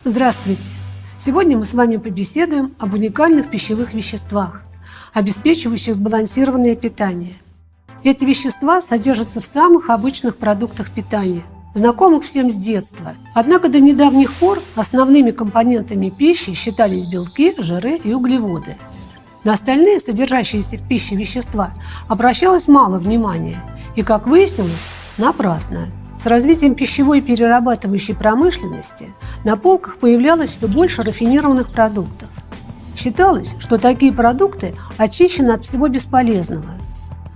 Здравствуйте! Сегодня мы с вами побеседуем об уникальных пищевых веществах, обеспечивающих сбалансированное питание. Эти вещества содержатся в самых обычных продуктах питания, знакомых всем с детства. Однако до недавних пор основными компонентами пищи считались белки, жиры и углеводы. На остальные, содержащиеся в пище вещества, обращалось мало внимания и, как выяснилось, напрасно. С развитием пищевой перерабатывающей промышленности на полках появлялось все больше рафинированных продуктов. Считалось, что такие продукты очищены от всего бесполезного.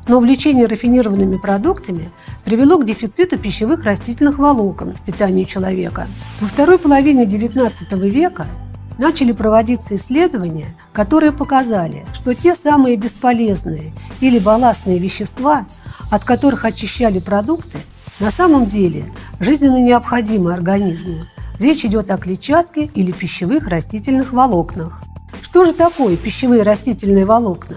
Но увлечение рафинированными продуктами привело к дефициту пищевых растительных волокон в питании человека. Во второй половине XIX века начали проводиться исследования, которые показали, что те самые бесполезные или балластные вещества, от которых очищали продукты, на самом деле жизненно необходимы организму. Речь идет о клетчатке или пищевых растительных волокнах. Что же такое пищевые растительные волокна?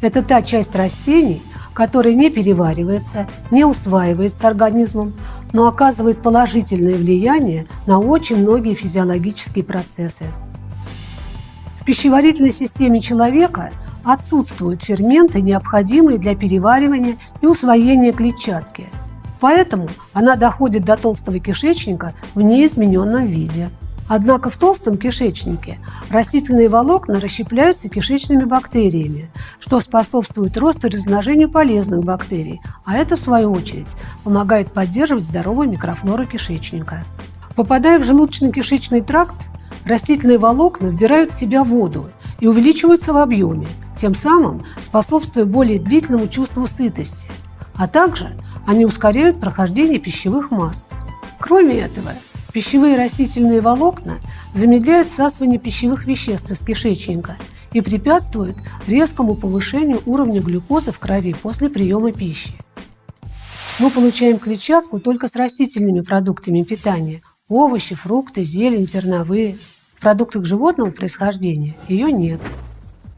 Это та часть растений, которая не переваривается, не усваивается организмом, но оказывает положительное влияние на очень многие физиологические процессы. В пищеварительной системе человека отсутствуют ферменты, необходимые для переваривания и усвоения клетчатки. Поэтому она доходит до толстого кишечника в неизмененном виде. Однако в толстом кишечнике растительные волокна расщепляются кишечными бактериями, что способствует росту и размножению полезных бактерий, а это, в свою очередь, помогает поддерживать здоровую микрофлору кишечника. Попадая в желудочно-кишечный тракт, растительные волокна вбирают в себя воду и увеличиваются в объеме, тем самым способствуя более длительному чувству сытости, а также они ускоряют прохождение пищевых масс. Кроме этого, пищевые растительные волокна замедляют всасывание пищевых веществ из кишечника и препятствуют резкому повышению уровня глюкозы в крови после приема пищи. Мы получаем клетчатку только с растительными продуктами питания – овощи, фрукты, зелень, зерновые. В продуктах животного происхождения ее нет.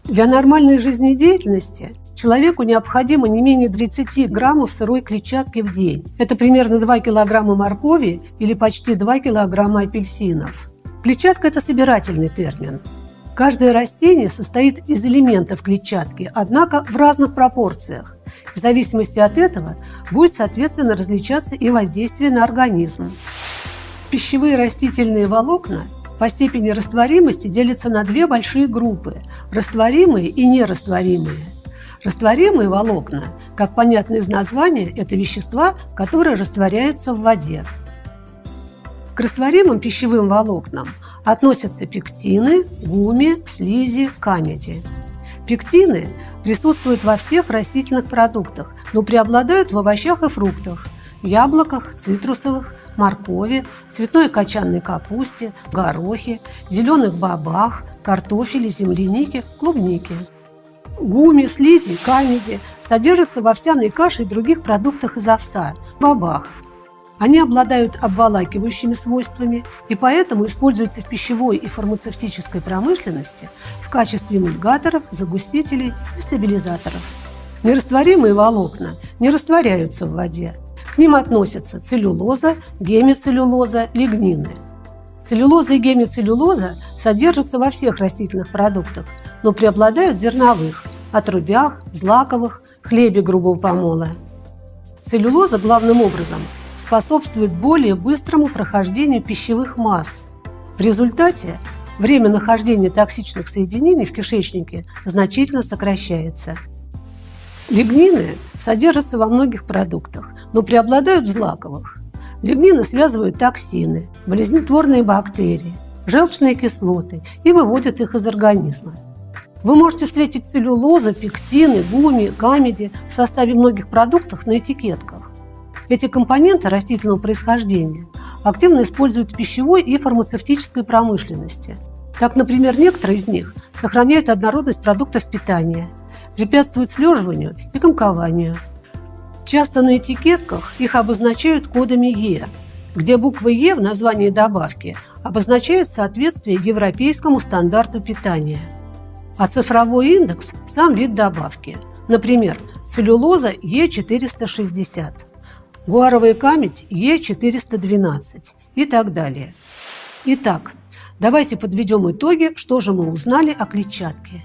Для нормальной жизнедеятельности человеку необходимо не менее 30 граммов сырой клетчатки в день. Это примерно 2 килограмма моркови или почти 2 килограмма апельсинов. Клетчатка – это собирательный термин. Каждое растение состоит из элементов клетчатки, однако в разных пропорциях. В зависимости от этого будет, соответственно, различаться и воздействие на организм. Пищевые растительные волокна по степени растворимости делятся на две большие группы – растворимые и нерастворимые. Растворимые волокна, как понятно из названия, это вещества, которые растворяются в воде. К растворимым пищевым волокнам относятся пектины, гуми, слизи, камеди. Пектины присутствуют во всех растительных продуктах, но преобладают в овощах и фруктах, яблоках, цитрусовых, моркови, цветной кочанной капусте, горохе, зеленых бобах, картофеле, землянике, клубнике. Гуми, слизи, камеди содержатся в овсяной каше и других продуктах из овса, бобах. Они обладают обволакивающими свойствами и поэтому используются в пищевой и фармацевтической промышленности в качестве эмульгаторов, загустителей и стабилизаторов. Нерастворимые волокна не растворяются в воде. К ним относятся целлюлоза, гемицеллюлоза, лигнины. Целлюлоза и гемицеллюлоза содержатся во всех растительных продуктах, но преобладают в зерновых, отрубях, злаковых, хлебе грубого помола. Целлюлоза главным образом способствует более быстрому прохождению пищевых масс. В результате время нахождения токсичных соединений в кишечнике значительно сокращается. Лигнины содержатся во многих продуктах, но преобладают в злаковых. Лигнины связывают токсины, болезнетворные бактерии, желчные кислоты и выводят их из организма. Вы можете встретить целлюлозу, пектины, гуми, камеди в составе многих продуктов на этикетках. Эти компоненты растительного происхождения активно используют в пищевой и фармацевтической промышленности. Так, например, некоторые из них сохраняют однородность продуктов питания, препятствуют слеживанию и комкованию. Часто на этикетках их обозначают кодами Е, где буква Е в названии добавки обозначает соответствие европейскому стандарту питания. А цифровой индекс – сам вид добавки. Например, целлюлоза Е460, гуаровая камедь Е412 и так далее. Итак, Давайте подведем итоги, что же мы узнали о клетчатке.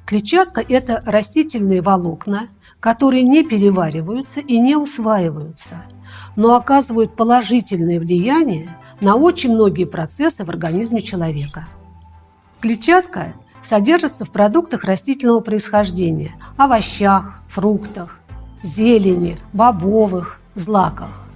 Клетчатка – это растительные волокна, которые не перевариваются и не усваиваются, но оказывают положительное влияние на очень многие процессы в организме человека. Клетчатка содержится в продуктах растительного происхождения – овощах, фруктах, зелени, бобовых, злаках.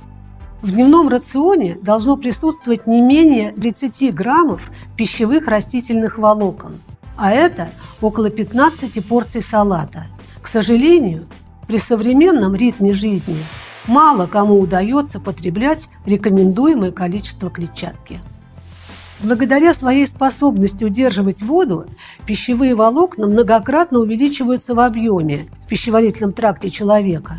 В дневном рационе должно присутствовать не менее 30 граммов пищевых растительных волокон, а это около 15 порций салата. К сожалению, при современном ритме жизни мало кому удается потреблять рекомендуемое количество клетчатки. Благодаря своей способности удерживать воду, пищевые волокна многократно увеличиваются в объеме в пищеварительном тракте человека.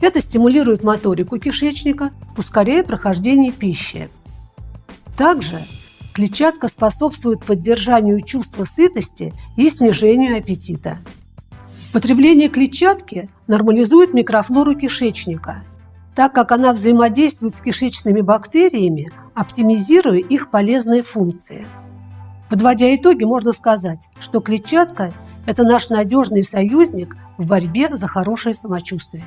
Это стимулирует моторику кишечника, ускоряя прохождение пищи. Также клетчатка способствует поддержанию чувства сытости и снижению аппетита. Потребление клетчатки нормализует микрофлору кишечника, так как она взаимодействует с кишечными бактериями, оптимизируя их полезные функции. Подводя итоги, можно сказать, что клетчатка – это наш надежный союзник в борьбе за хорошее самочувствие.